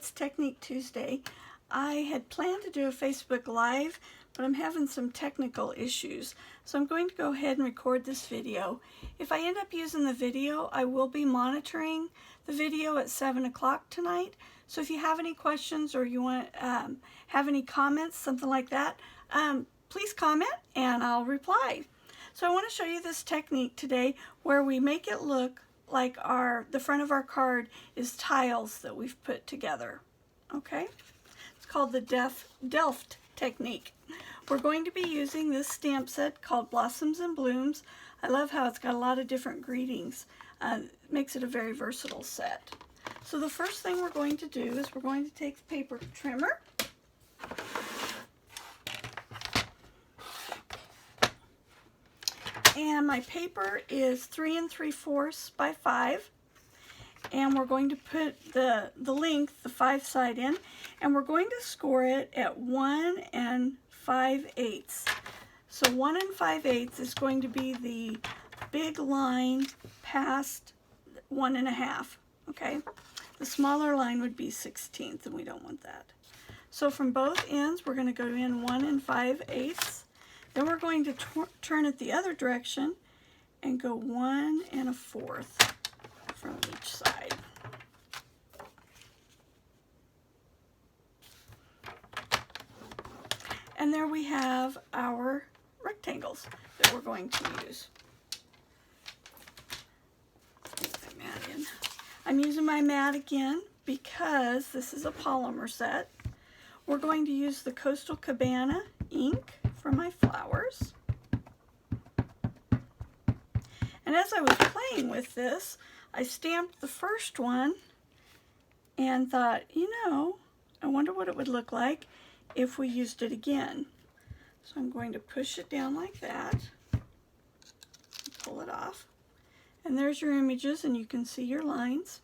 It's Technique Tuesday. I had planned to do a Facebook Live, but I'm having some technical issues. So I'm going to go ahead and record this video. If I end up using the video, I will be monitoring the video at 7 o'clock tonight. So if you have any questions or you want to have any comments, something like that, please comment and I'll reply. So I want to show you this technique today where we make it look like the front of our card is tiles that we've put together. Okay? It's called the Delft Technique. We're going to be using this stamp set called Blossoms and Blooms. I love how it's got a lot of different greetings. It makes it a very versatile set. So the first thing we're going to do is we're going to take the paper trimmer. And my paper is 3 3/4 by 5. And we're going to put the length, the 5 side in, and we're going to score it at 1 5/8. So 1 5/8 is going to be the big line past 1 1/2. Okay? The smaller line would be 1/16, and we don't want that. So from both ends, we're going to go in 1 5/8. Then we're going to turn it the other direction and go 1 1/4 from each side. And there we have our rectangles that we're going to use. Put my mat in. I'm using my mat again because this is a polymer set. We're going to use the Coastal Cabana ink for my flowers. And as I was playing with this, I stamped the first one and thought, you know, I wonder what it would look like if we used it again. So I'm going to push it down like that, pull it off, and there's your images and you can see your lines.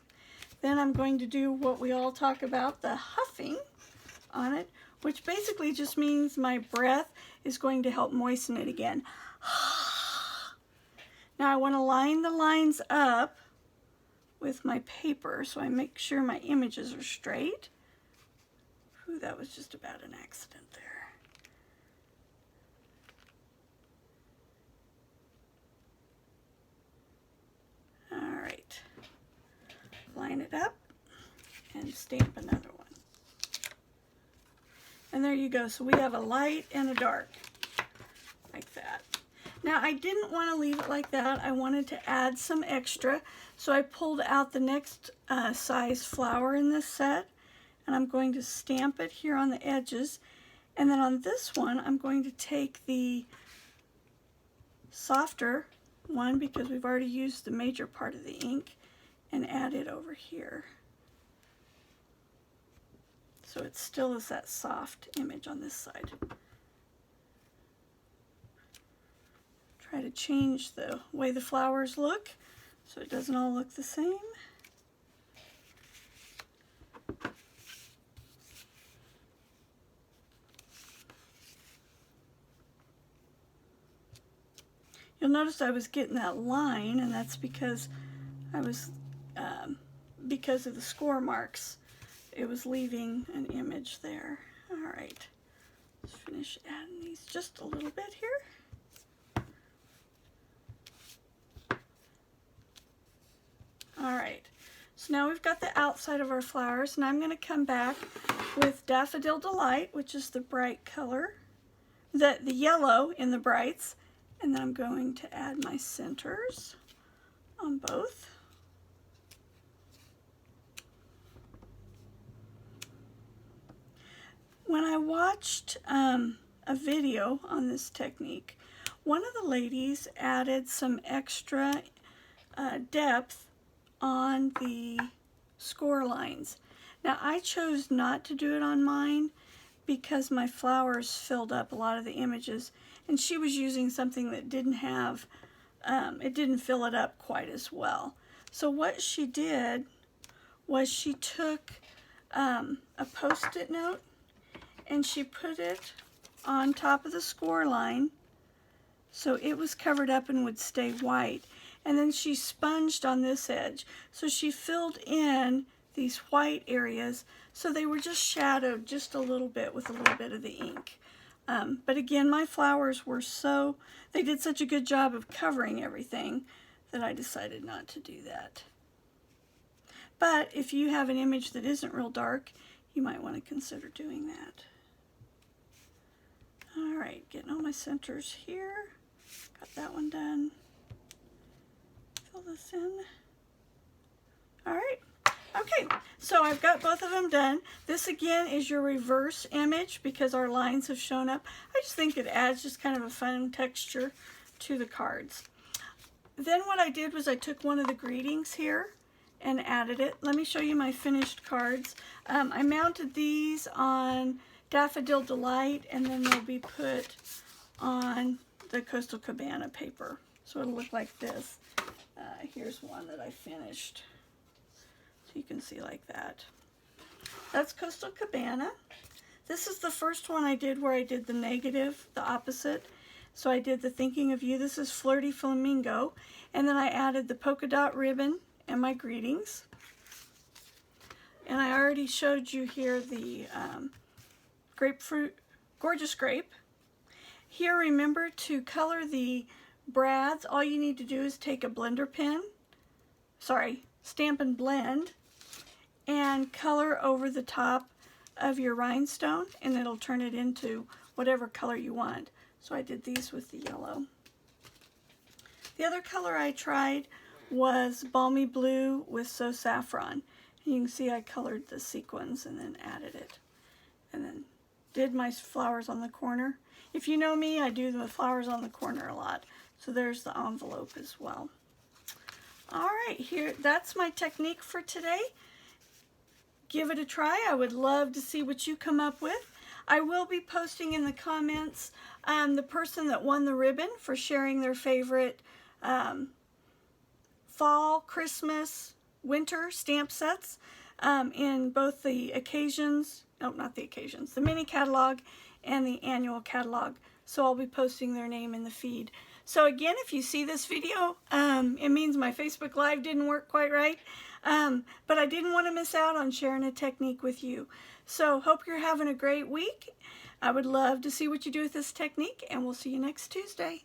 Then I'm going to do what we all talk about, the huffing on it, which basically just means my breath is going to help moisten it again. Now I want to line the lines up with my paper so I make sure my images are straight. Ooh, that was just about an accident there. All right, line it up and stamp another one. And there you go. So we have a light and a dark, like that. Now I didn't want to leave it like that. I wanted to add some extra. So I pulled out the next size flower in this set. And I'm going to stamp it here on the edges. And then on this one, I'm going to take the softer one, because we've already used the major part of the ink, and add it over here. So it still is that soft image on this side. Try to change the way the flowers look so it doesn't all look the same. You'll notice I was getting that line, and that's because I was, because of the score marks. It was leaving an image there. All right, let's finish adding these just a little bit here. All right, so now we've got the outside of our flowers, and I'm going to come back with Daffodil Delight, which is the bright color, the yellow in the brights, and then I'm going to add my centers on both. When I watched a video on this technique, one of the ladies added some extra depth on the score lines. Now I chose not to do it on mine because my flowers filled up a lot of the images, and she was using something that didn't have, it didn't fill it up quite as well. So what she did was she took a Post-it note and she put it on top of the score line so it was covered up and would stay white. And then she sponged on this edge. So she filled in these white areas, so they were just shadowed just a little bit with a little bit of the ink. But again, my flowers were they did such a good job of covering everything that I decided not to do that. But if you have an image that isn't real dark, you might want to consider doing that. All right, getting all my centers here. Got that one done. Fill this in. All right. Okay, so I've got both of them done. This again is your reverse image because our lines have shown up. I just think it adds just kind of a fun texture to the cards. Then what I did was I took one of the greetings here and added it. Let me show you my finished cards. I mounted these on Daffodil Delight, and then they'll be put on the Coastal Cabana paper. So it'll look like this. Here's one that I finished. So you can see like that. That's Coastal Cabana. This is the first one I did where I did the negative, the opposite. So I did the Thinking of You. This is Flirty Flamingo. And then I added the polka dot ribbon and my greetings. And I already showed you here the grapefruit, Gorgeous Grape. Here, remember to color the brads. All you need to do is take a blender pen, Stampin' Blend, and color over the top of your rhinestone, and it'll turn it into whatever color you want. So I did these with the yellow. The other color I tried was Balmy Blue with So Saffron. And you can see I colored the sequins and then added it. And then did my flowers on the corner. If you know me, I do the flowers on the corner a lot. So there's the envelope as well. All right, here, that's my technique for today. Give it a try. I would love to see what you come up with. I will be posting in the comments the person that won the ribbon for sharing their favorite fall, Christmas, winter stamp sets in both the occasions, no, not the occasions, the mini catalog and the annual catalog. So I'll be posting their name in the feed. So again, if you see this video, it means my Facebook Live didn't work quite right. But I didn't want to miss out on sharing a technique with you. So hope you're having a great week. I would love to see what you do with this technique, and we'll see you next Tuesday.